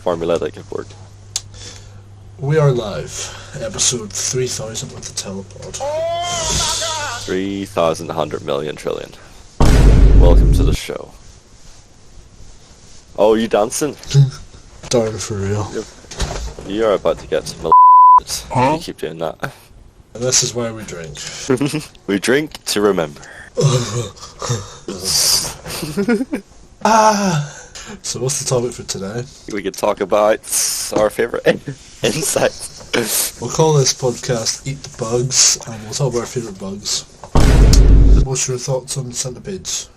formula that could work. We are live, episode 3000 with the Telepod. 3,100 million trillion. Welcome to the show. Oh, you dancing? Darn for real. You are about to get some You keep doing that. And this is why we drink. We drink to remember. So what's the topic for today? We could talk about our favourite insects. We'll call this podcast Eat the Bugs, and we'll talk about our favourite bugs. What's your thoughts on centipedes?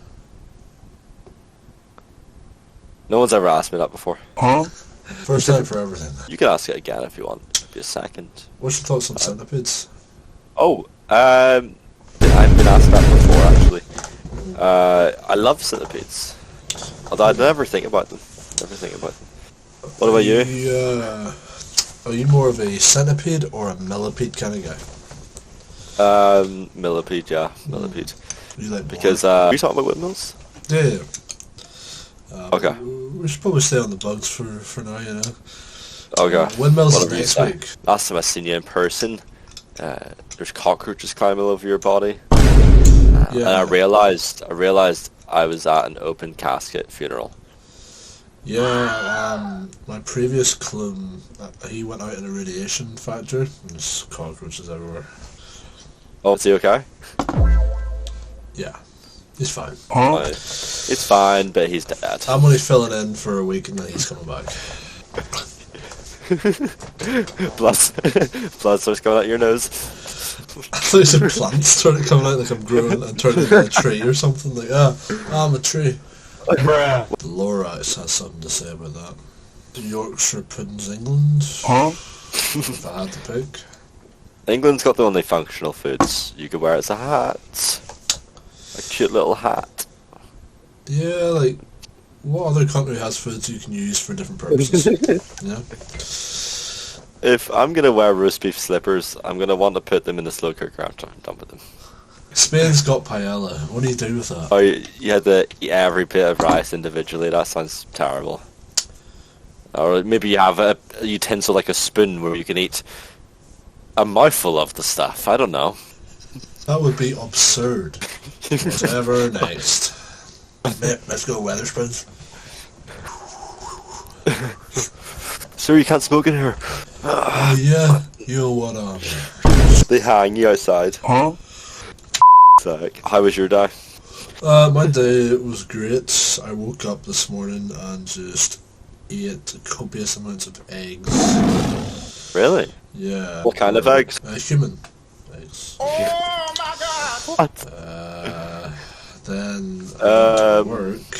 No one's ever asked me that before. First time for everything. You can ask it again if you want. Maybe a second. What's your thoughts on centipedes? Oh, I've been asked that before actually. I love centipedes. Although I never think about them. What about you? Are you more of a centipede or a millipede kind of guy? Millipede, yeah. Millipede. You like because, are you talking about windmills? Yeah. Okay. We should probably stay on the bugs for now, you know. Okay. Windmills is Whatever you next say. week. Last time I seen you in person, there's cockroaches climbing all over your body. Yeah. And I realised I was at an open casket funeral. Yeah, my previous clone, he went out in a radiation factory, and there's cockroaches everywhere. Oh, is he okay? Yeah, he's fine. It's fine, but he's dead. I'm only filling in for a week and then he's coming back. blood starts coming out your nose. I thought some plants started coming out like I'm growing and turning into a tree or something. Like, I'm a tree. Laura has something to say about that. Yorkshire Puddings, England. If I had to pick. England's got the only functional foods. You could wear it as a hat. A cute little hat. Yeah, like, what other country has foods you can use for different purposes? Yeah. If I'm going to wear roast beef slippers, I'm going to want to put them in the slow cooker after I'm done with them. Spain's got paella. What do you do with that? Oh, you had to eat every bit of rice individually. That sounds terrible. Or maybe you have a utensil like a spoon where you can eat a mouthful of the stuff. I don't know. That would be absurd. Whatever next. Let's go Weatherspoons. Sir, you can't smoke in here. Yeah, you know what, They hang you outside. How was your day? My day was great. I woke up this morning and just ate copious amounts of eggs. Really? Yeah. What kind of eggs? Human eggs. Oh my god! What? Then work,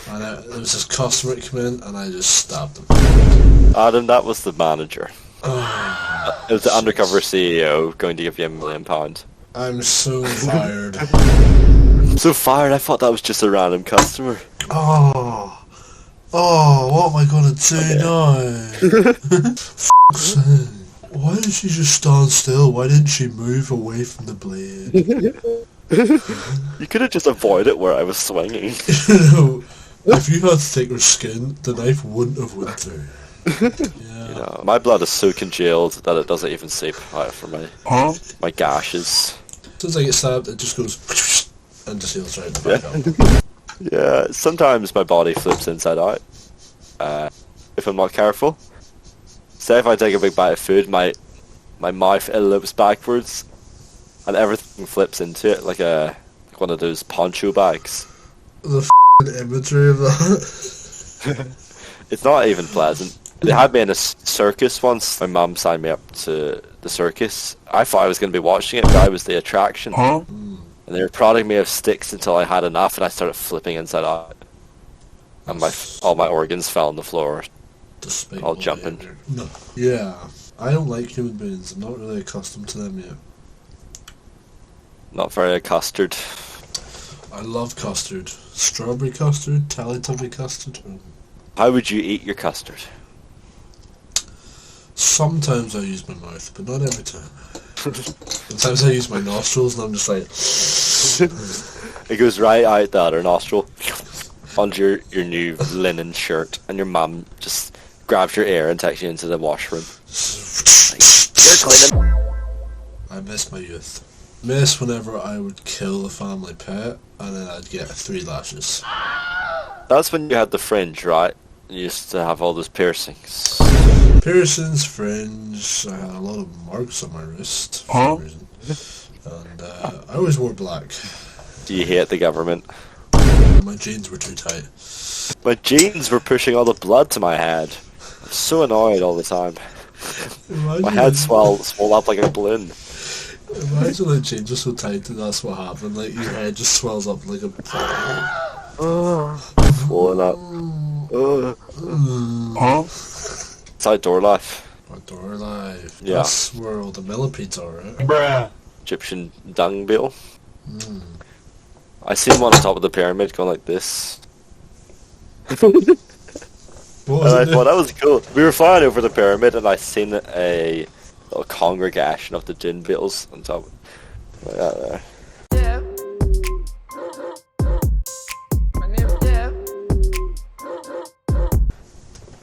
and there was this customer that came in, and I just stabbed him. Adam, that was the manager. It was the undercover CEO going to give you £1 million. I'm so fired. So fired, I thought that was just a random customer. Oh, what am I gonna do now? F***'s sake. Why did she just stand still? Why didn't she move away from the blade? You could have just avoided where I was swinging. If you had thicker skin, the knife wouldn't have went through. Yeah. You know, my blood is so congealed that it doesn't even seep out from my gashes. As soon as I get stabbed, it just goes and just heals right back up. Yeah, sometimes my body flips inside out. If I'm not careful. Say if I take a big bite of food, my mouth elopes backwards, and everything flips into it like one of those poncho bags. The imagery of that. It's not even pleasant. They had me in a circus once. My mum signed me up to the circus. I thought I was going to be watching it, but I was the attraction. And they were prodding me with sticks until I had enough, and I started flipping inside out. And all my organs fell on the floor. All jumping. No. Yeah, I don't like human beings. I'm not really accustomed to them yet. Not very custard. I love custard. Strawberry custard, Teletubby custard. How would you eat your custard? Sometimes I use my mouth, but not every time. Sometimes I use my nostrils and I'm just like... It goes right out the other nostril onto your new linen shirt, and your mum just grabs your ear and takes you into the washroom. You're cleaning. I miss my youth. Miss whenever I would kill a family pet and then I'd get 3 lashes. That's when you had the fringe, right? You used to have all those piercings. Piercings, fringe, I had a lot of marks on my wrist for some reason. And I always wore black. Do you hate the government? My jeans were too tight. My jeans were pushing all the blood to my head. I was so annoyed all the time. Imagine My head swelled up like a balloon. Imagine the jeans are so tight that that's what happened. Like your head just swells up like a... Swollen up. It's outdoor life. Outdoor life. Yeah. That's where all the millipedes are, right? Bruh. Egyptian dung beetle. I seen one on top of the pyramid going like this. What was And I it? thought that was cool. We were flying over the pyramid and I seen a little congregation of the gin beetles on top. Like that there.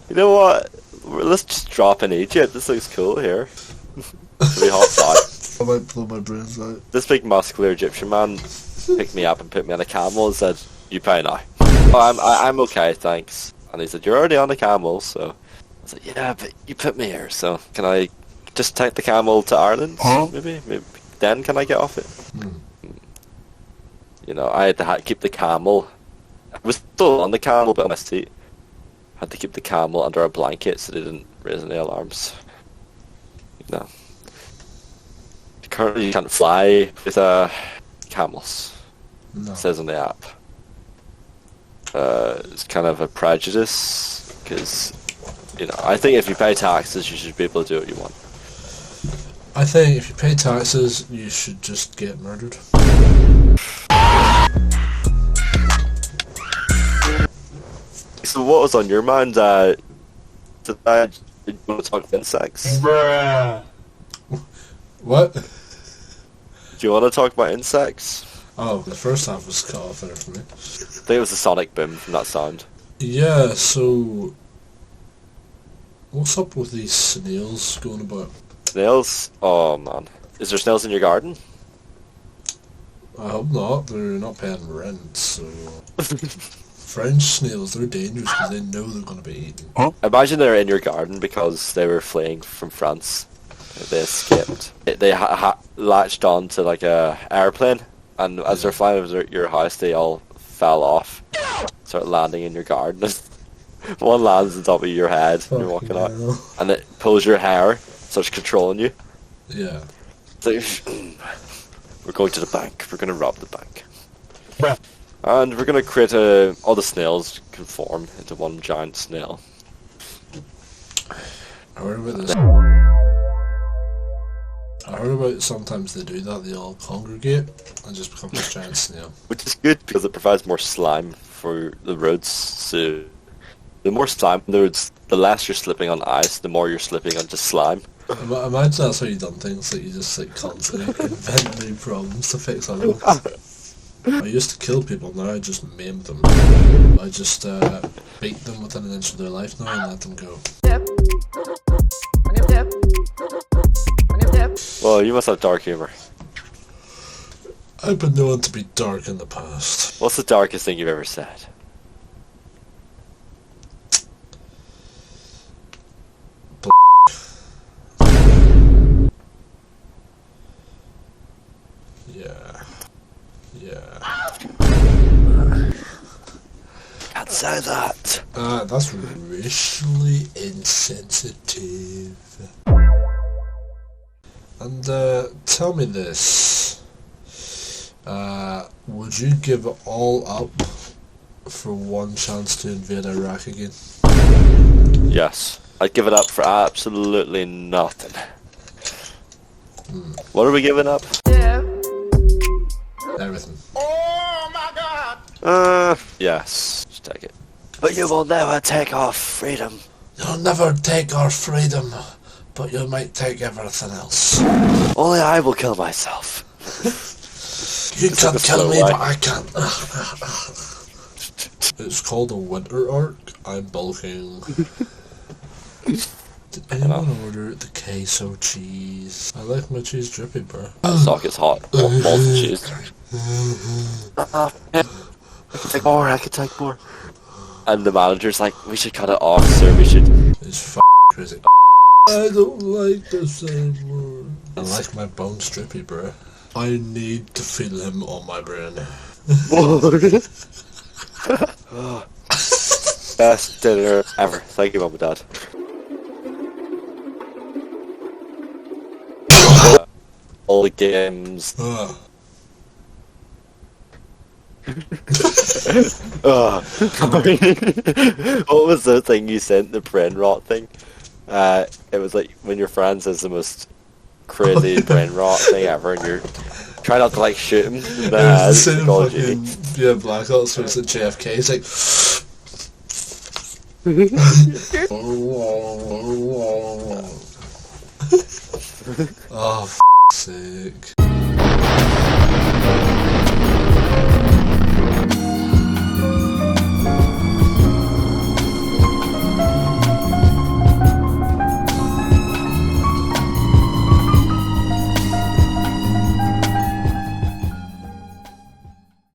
You know what? Let's just drop in Egypt. This looks cool here. Really hot side. I might blow my brains out. This big muscular Egyptian man picked me up and put me on a camel and said, "You pay now." Oh, I'm okay, thanks. And he said, "You're already on the camel," so I was like, "Yeah, but you put me here, so can I just take the camel to Ireland? Maybe then can I get off it?" You know, I had to keep the camel. I was still on the camel, but on my seat. I had to keep the camel under a blanket so they didn't raise any alarms. No. Currently, you can't fly with camels. No. It says on the app. It's kind of a prejudice because, you know, I think if you pay taxes, you should be able to do what you want. I think if you pay taxes, you should just get murdered. So, what was on your mind? Did you want to talk about insects? Bruh. What? Do you want to talk about insects? Oh, the first half was cut off there for me. I think it was the sonic boom from that sound. Yeah, so... What's up with these snails going about? Snails? Oh man. Is there snails in your garden? I hope not, they're not paying rent, so... French snails, they're dangerous because they know they're going to be eaten. Imagine they're in your garden because they were fleeing from France. They escaped. They latched on to like a airplane, and as they're flying over your house, they all fell off, started landing in your garden. One lands on top of your head when you're walking out, and it pulls your hair, starts controlling you. Yeah. It's like, we're going to the bank. We're going to rob the bank. Bruh. And we're going to create all the snails conform into one giant snail. I heard about this. I heard about sometimes they do that, they all congregate and just become this giant snail. Which is good because it provides more slime for the roads. So the more slime on the roads, the less you're slipping on ice, the more you're slipping on just slime. Imagine that's how you done things, like you just like constantly invent new problems to fix everything. I used to kill people, now I just maim them. I just beat them within an inch of their life now and let them go. Well, you must have dark humor. I've been known to be dark in the past. What's the darkest thing you've ever said? Yeah. Can't say that. That's racially insensitive. And tell me this. Would you give it all up for one chance to invade Iraq again? Yes. I'd give it up for absolutely nothing. What are we giving up? Everything. Yes. Just take it. But you will never take our freedom. You'll never take our freedom, but you might take everything else. Only I will kill myself. You It's can like a kill slow me, life. but I can't. It's called a winter arc. I'm bulking. Did anyone order the queso cheese? I like my cheese drippy, bro. That socket's hot. Molten cheese. I can take more, I can take more. And the manager's like, we should cut it off, sir, we should. It's crazy. I don't like this anymore. I like my bones drippy, bro. I need to feel him on my brain. Best dinner ever. Thank you, Mum and Dad. All the games. What was the thing you sent, the brain rot thing? It was like when your friend says the most crazy brain rot thing ever, and you're trying not to like shoot him in the head. It's the fucking, yeah, Black Ops, so it's at JFK. He's like, oh, sake.